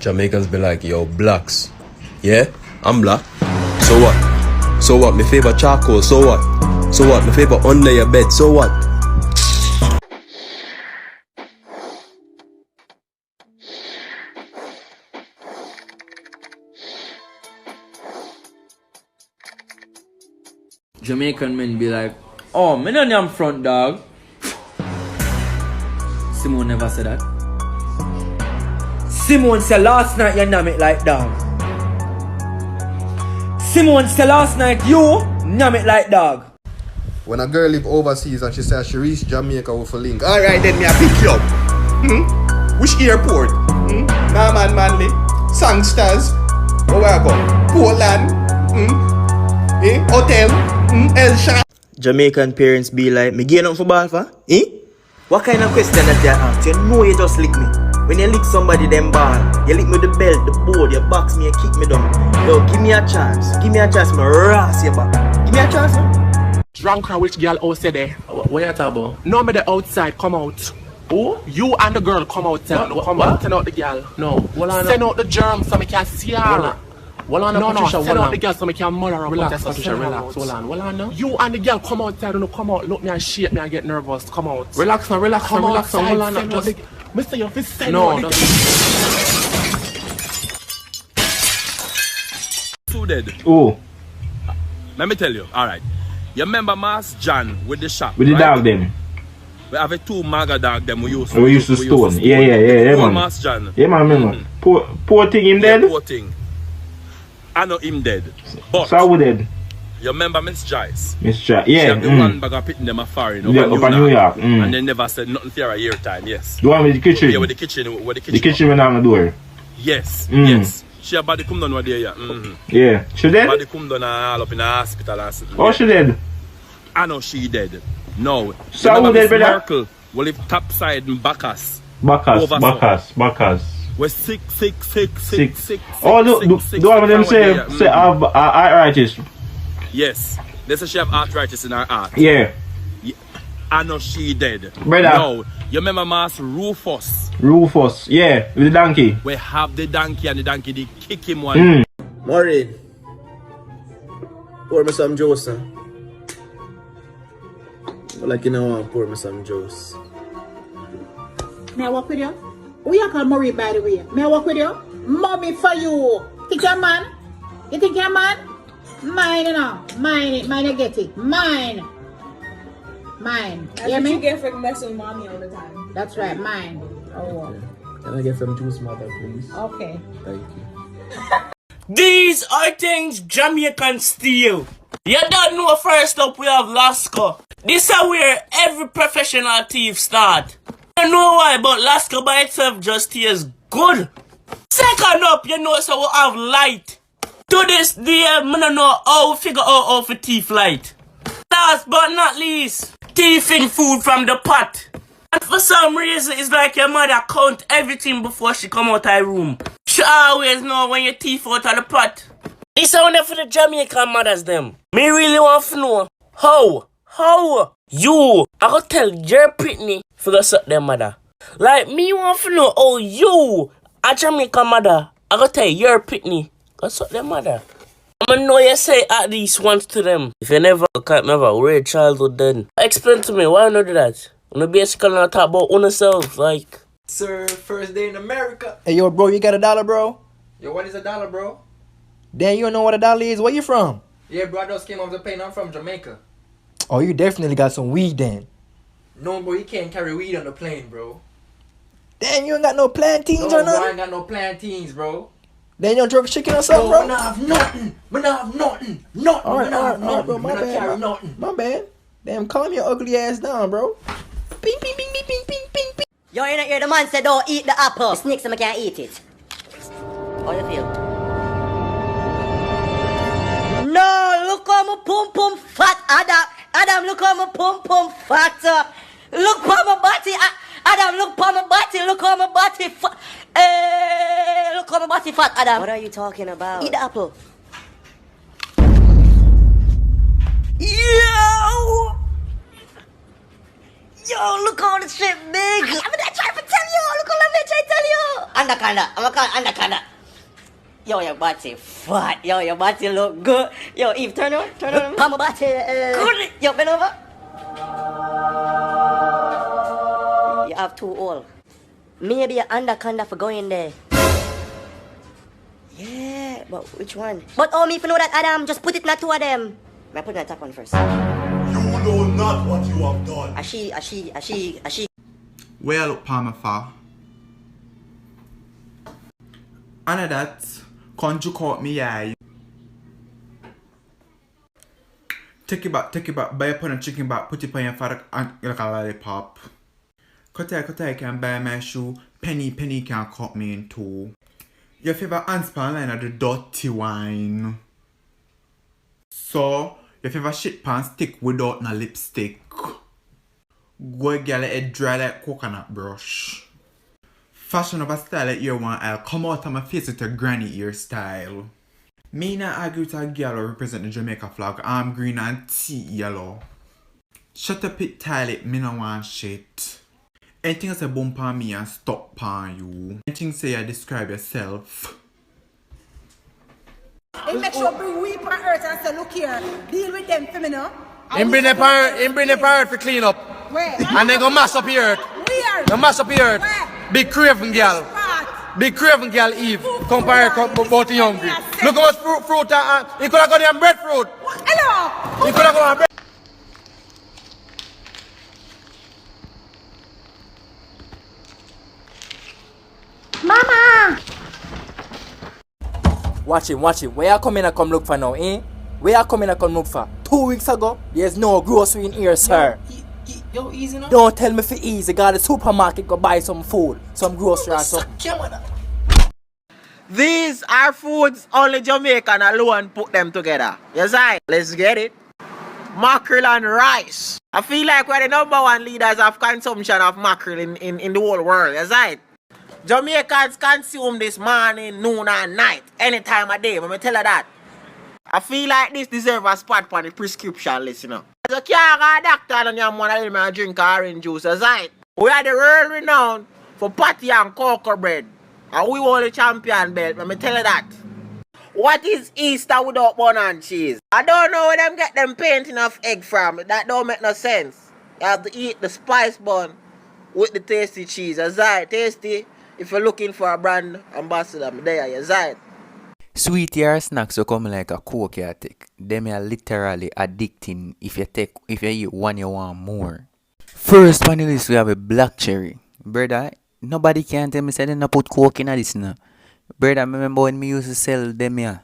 Jamaicans be like, yo, blacks. Yeah, I'm black. So what? So what? Me favor charcoal. So what? So what? Me favor under your bed. So what? Jamaican men be like, oh, me no am front dog. Simone never said that. Simone said last night you nam it like dog. Simone said last night you nam it like dog. When a girl live overseas and she says she reach Jamaica with a link, alright then me I pick you up. Which airport? Nah man Manly, Songsters, where I go? Portland, Hotel, El Shah. Jamaican parents be like, me gain up for ball for? Eh? What kind of question that you ask? You know you just lick me. When you lick somebody them ball, you lick me the belt, the board, you box me, you kick me down. Yo, give me a chance. Give me a chance, me ras your back. Give me a chance, man. Drunk or which girl outside there? What you talking about? No, me the outside, come out. Who? You and the girl come out, come out, send out the girl. No. Send out the germs so me can see her. No, send out the girl so me can mother her. Relax, Patricia, relax. Hold on now. You and the girl come outside, don't come out, look me and shake me and get nervous, come out. Relax, come outside, hold on now. just... Mr. You fit send No, out the Who dead? Oh, Let me tell you, alright. You remember Mass John with the shop? with the right? dog them. We have a two maga dog them we used to stone. Yeah, Poor man. Mass John. Yeah, man, remember. Poor thing him dead? Poor thing. I know him dead. But So who dead? you remember Miss Joyce? Miss Jack, She yeah. have the one bag of pitting them a foreign Yeah, up in New York. And they never said nothing for a year time, yes. The one with the kitchen? Yeah, with the kitchen. The kitchen went on the door. Yes, yes. She have body come down over there, yeah. Yeah. She dead? Body come down all up in the hospital and something. Oh, she dead? I know she dead. No. So who dead, brother? Merkel will live top side in Bacchus. Bacchus. We're sick. Oh, do one of them say have arthritis? Yes. They say she have arthritis in her heart. Yeah. I know she dead. Brother. No. You remember Master Rufus? Yeah, with the donkey. We have the donkey and the donkey they kick him one. Maureen, pour me some juice, huh? Like you know, pour me some juice. May I walk with you? Who you call Murray, by the way? May I walk with you? Mommy for you. Think you're a man? You think you're a man? Mine, you know. Mine, you get it. Mine. That's what you get for messing with mommy all the time. That's right, mine. Oh. Can I get some juice, mother, please? Okay. Thank you. These are things Jamaican steal. You don't know, first up we have Lasco. This is where every professional thief start. I don't know why, but Lasco by itself just tastes good. Second up, you know, so we have light. To this day, I don't know how we figure out how to thief light. Last but not least, thieving food from the pot. And for some reason, it's like your mother count everything before she come out of her room. She always know when you thief out of the pot. This is only for the Jamaican mothers them. Me really want to know how you I go tell your Britney for go suck their mother. Like me want to know how you a Jamaican mother I go tell your Britney go suck their mother. I'ma know you say at least once to them. If you never can't never weird childhood then. Explain to me why you not do that. You know basically not talk about yourself like. Sir, first day in America. Hey, yo, bro, you got $1, bro? Yo, what is $1, bro? Damn, you don't know what $1 is? Where you from? Yeah, bro, I just came off the plane. I'm from Jamaica. Oh, you definitely got some weed then. No, bro, you can't carry weed on the plane, bro. Damn, you ain't got no plantains No, or bro, I nothing? ain't got no plantains, bro. Then you don't drug chicken or something, No, bro? I have nothing. Alright, bro, my bad. Nothing. My bad. Damn, calm your ugly ass down, bro. Ping, ping, ping, ping, ping, ping, ping, ping. Yo, you know, hear the man say don't eat the apple. The snakes them can't eat it. How you feel? No, look how my pum pum fat, Adam, look how my pum pum fat. Look how my body, Adam, look how my body, look how my body fat. Look how my body fat, Adam. What are you talking about? Eat the apple. Yo, look how this shit big. I'm not trying to tell you. Look how let me try to tell you. anaconda. I'm gonna call it anaconda. Yo, your body fat. Yo, your body look good. Yo, Eve, turn on. Palm my body. Good. Yo, bend over. You have two all. Maybe an anaconda for going there. Yeah, but which one? But me if you know that, Adam, just put it in the two of them. I put it in the top one first. You know not what you have done. She. Where look palm for? And that, can't you caught me eye? Take it back, buy a pound of chicken back, put it on your father and like a lollipop. Cut I can buy my shoe, penny can cut me in two. Your favorite handspan line of the dirty wine. So, your favorite shit pan stick without no lipstick. Go girl it dry like coconut brush. Fashion of a style like your one I'll come out of my face with a granny hairstyle. Me not argue with a girl who represent the Jamaica flag, arm green and tea yellow. Shut up it toilet, me no want shit. Anything say bump on me and stop on you. Anything say you describe yourself. He make sure bring weep on earth and say, look here, deal with them for me now. Him bring the pirate for clean up. Where? And then go mash up the earth. Where? Go mash up the earth. Where? Big craven girl. Big craven girl Eve. Compare both hungry. Look how much fruit he could have got them breadfruit. Hello! He could have got bread. Mama! Watch him. Where you coming and come look for now, eh? Where you coming and come look for? 2 weeks ago, there's no grocery in here, sir. Yo, easy now. Don't tell me for easy. Go to the supermarket, go buy some food, some grocery or something. These are foods only Jamaican alone put them together. Yes, let's get it. Mackerel and rice. I feel like we're the #1 leaders of consumption of mackerel in the whole world. Yes, Jamaicans consume this morning, noon and night. Any time of day. Let me tell you that. I feel like this deserves a spot on the prescription list, you know. You can't go to a doctor and you want to let me drink orange juice. Yes, we are the world renowned for patty and cocoa bread. And we won the champion belt, let me tell you that. What is Easter without bun and cheese? I don't know where them get them painting of egg from. That don't make no sense. You have to eat the spice bun with the tasty cheese. That's right, tasty. If you're looking for a brand ambassador, I'm there, yes, right. Sweet yard snacks will come like a coke you take. Them are literally addicting. If you eat one, you want more. First on the list, we have a black cherry. Brother, nobody can tell me say they not put coke in this now. Brother, remember when me used to sell them here?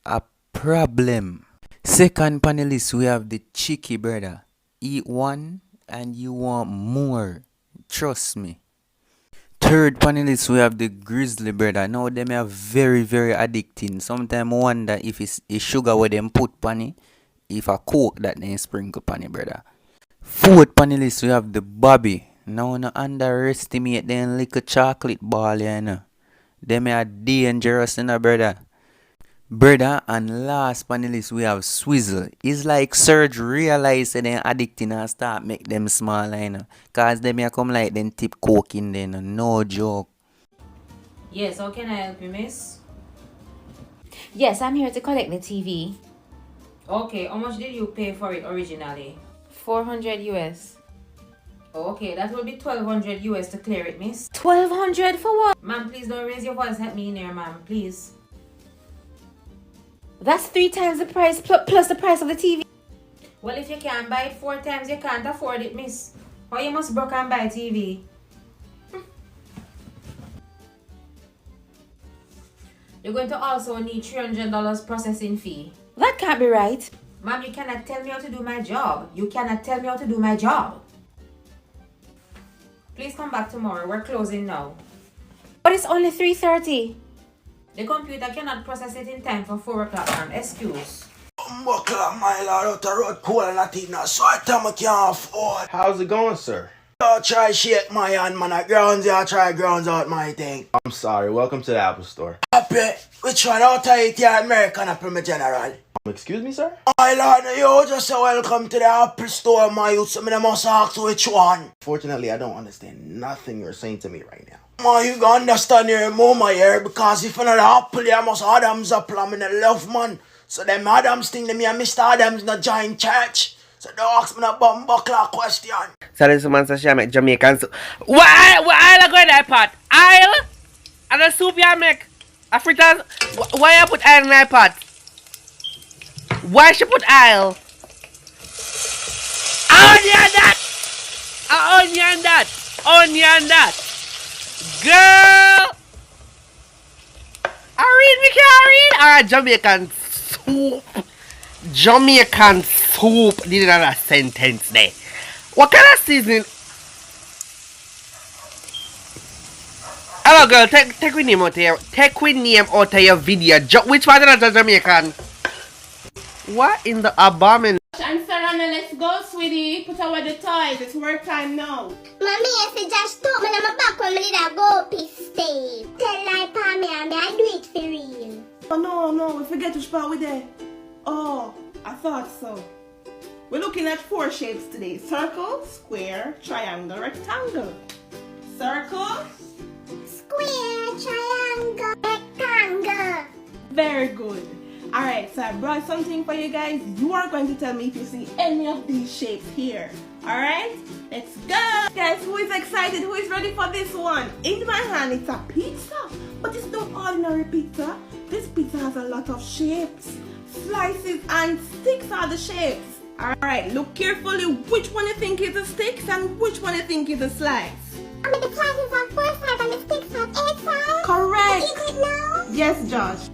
A problem. Second on the list, we have the chicky, brother. Eat one and you want more. Trust me. Third on the list, we have the grizzly, brother. Now them are very, very addicting. Sometimes I wonder if it's sugar where them put on it, if a coke that they sprinkle on it, brother. Fourth on the list, we have the Bobby. Now no underestimate them little chocolate ball, you know. Them are dangerous, you know, brother. Brother, and last on the list, we have Swizzle. It's like Surge realize that they're addicting and start make them small, you know. Cause them here come like them tip coke in there, no joke. Yes, how can I help you, miss? Yes, I'm here to collect the TV. Okay, how much did you pay for it originally? 400 US. Okay, that will be 1200 US to clear it, miss. 1200 for what? Ma'am, please don't raise your voice at me in here, ma'am, please. That's 3 times the price plus the price of the TV. Well, if you can't buy it 4 times, you can't afford it, miss. Or you must broke and buy TV. You're going to also need $300 processing fee. That can't be right. Ma'am, you cannot tell me how to do my job. You cannot tell me how to do my job. Please come back tomorrow. We're closing now. But it's only 3:30. The computer cannot process it in time for 4 o'clock, ma'am. Excuse. My lord, out the road, cool and Latina, so I tell me can't afford. How's it going, sir? Don't try shake my hand, man. At grounds, you try grounds out my thing. I'm sorry. Welcome to the Apple Store. Happy. Which one out of it here, American Apple, my general? Excuse me, sir? My lord, you just say welcome to the Apple Store, my youth. So I must ask which one. Fortunately, I don't understand nothing you're saying to me right now. Man, you gonna understand your mama here, because if you're not Apple, you must Adams apple. I'm in a love, man. So them Adams thing, them and Mr. Adams not join church. So don't ask me no bumbuckler question. So this man says she make Jamaican soup. What I'll go in that pot? I'll? And the soup you make? A fritters? Why you put oil in that pot? Why she put oil? Onion that! Onion that! Onion that! Girl! I read me can't read? Alright, Jamaican soup. Jamaican soup. Did another sentence there. What kind of seasoning? Hello girl, take with name out of your video. Which part of the Jamaican? What in the abomination? And Sarana, let's go, sweetie. Put away the toys. It's work time now. Mommy, I said just told me I'm back when me did a go piss stay. Tell like Pammy and I do it for real. Oh no, we forget which part we there. Oh, I thought so. We're looking at 4 shapes today. Circle, square, triangle, rectangle. Circle, square, triangle, rectangle. Very good. Alright, so I brought something for you guys. You are going to tell me if you see any of these shapes here. Alright, let's go. Guys, who is excited? Who is ready for this one? In my hand, it's a pizza. But it's no ordinary pizza. This pizza has a lot of shapes. Slices and sticks are the shapes. Alright, look carefully which one you think is the sticks and which one you think is the slice. I mean the slices have 4 sides and the sticks have 8 sides? Correct. Is it now? Yes, Josh.